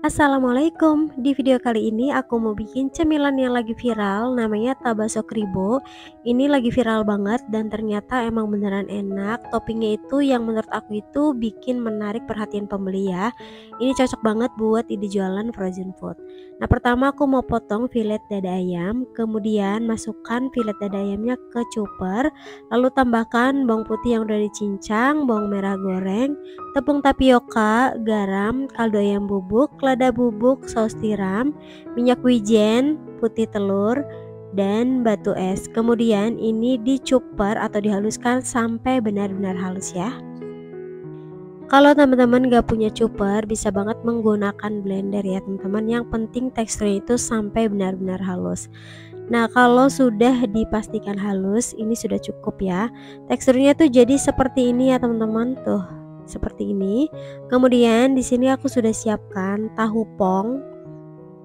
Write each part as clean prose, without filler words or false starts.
Assalamualaikum. Di video kali ini aku mau bikin cemilan yang lagi viral, namanya tabasco kribo. Ini lagi viral banget dan ternyata emang beneran enak. Toppingnya itu yang menurut aku itu bikin menarik perhatian pembeli ya. Ini cocok banget buat ide jualan frozen food. Nah, pertama aku mau potong filet dada ayam, kemudian masukkan filet dada ayamnya ke chopper, lalu tambahkan bawang putih yang udah dicincang, bawang merah goreng, tepung tapioka, garam, kaldu ayam bubuk, lada bubuk, saus tiram, minyak wijen, putih telur, dan batu es. Kemudian ini dicuper atau dihaluskan sampai benar-benar halus ya. Kalau teman-teman gak punya chopper, bisa banget menggunakan blender ya teman-teman. Yang penting teksturnya itu sampai benar-benar halus. Nah, kalau sudah dipastikan halus, ini sudah cukup ya. Teksturnya tuh jadi seperti ini ya teman-teman, tuh seperti ini. Kemudian di sini aku sudah siapkan tahu pong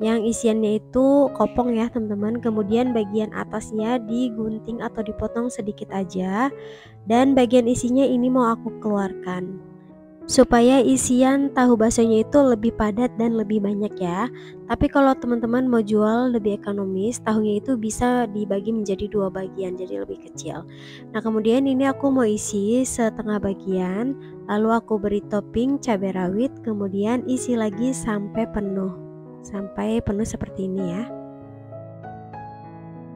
yang isiannya itu kopong ya teman-teman. Kemudian bagian atasnya digunting atau dipotong sedikit aja, dan bagian isinya ini mau aku keluarkan supaya isian tahu baksonya itu lebih padat dan lebih banyak ya. Tapi kalau teman-teman mau jual lebih ekonomis, tahunya itu bisa dibagi menjadi 2 bagian, jadi lebih kecil. Nah, kemudian ini aku mau isi setengah bagian, lalu aku beri topping cabai rawit, kemudian isi lagi sampai penuh seperti ini ya.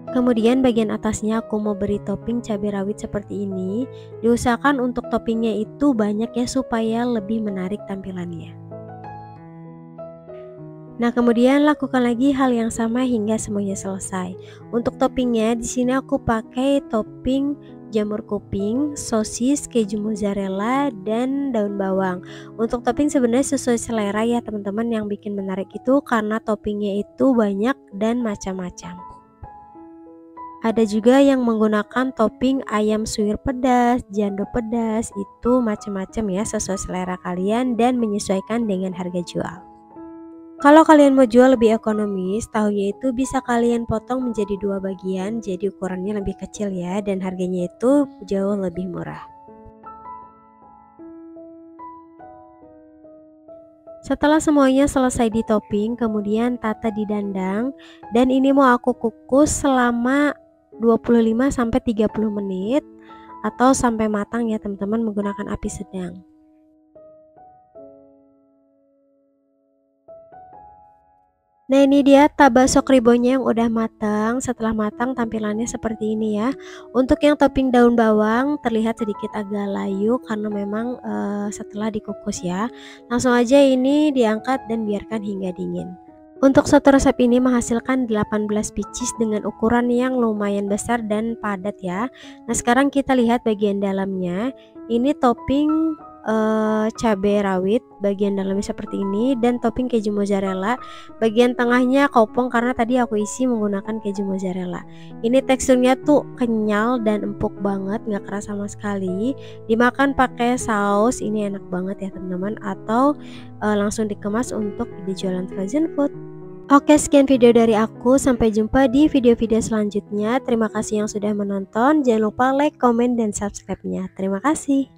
Kemudian bagian atasnya aku mau beri topping cabai rawit seperti ini. Diusahakan untuk toppingnya itu banyak ya supaya lebih menarik tampilannya. Nah, kemudian lakukan lagi hal yang sama hingga semuanya selesai. Untuk toppingnya di sini aku pakai topping jamur kuping, sosis, keju mozzarella, dan daun bawang. Untuk topping sebenarnya sesuai selera ya teman-teman. Yang bikin menarik itu karena toppingnya itu banyak dan macam-macam. Ada juga yang menggunakan topping ayam suwir pedas, jando pedas, itu macam-macam ya, sesuai selera kalian dan menyesuaikan dengan harga jual. Kalau kalian mau jual lebih ekonomis, tahunya itu bisa kalian potong menjadi 2 bagian, jadi ukurannya lebih kecil ya, dan harganya itu jauh lebih murah. Setelah semuanya selesai di topping, kemudian tata di dandang, dan ini mau aku kukus selama 25-30 menit atau sampai matang ya teman-teman, menggunakan api sedang. Nah, ini dia tabasco kribonya yang udah matang. Setelah matang tampilannya seperti ini ya. Untuk yang topping daun bawang terlihat sedikit agak layu karena memang setelah dikukus ya. Langsung aja ini diangkat dan biarkan hingga dingin. Untuk satu resep ini menghasilkan 18 pieces dengan ukuran yang lumayan besar dan padat ya. Nah, sekarang kita lihat bagian dalamnya. Ini topping cabai rawit, bagian dalamnya seperti ini, dan topping keju mozzarella. Bagian tengahnya kopong karena tadi aku isi menggunakan keju mozzarella. Ini teksturnya tuh kenyal dan empuk banget, nggak keras sama sekali. Dimakan pakai saus ini enak banget ya teman-teman, atau langsung dikemas untuk dijualan frozen food. Oke, sekian video dari aku. Sampai jumpa di video-video selanjutnya. Terima kasih yang sudah menonton. Jangan lupa like, komen, dan subscribe-nya. Terima kasih.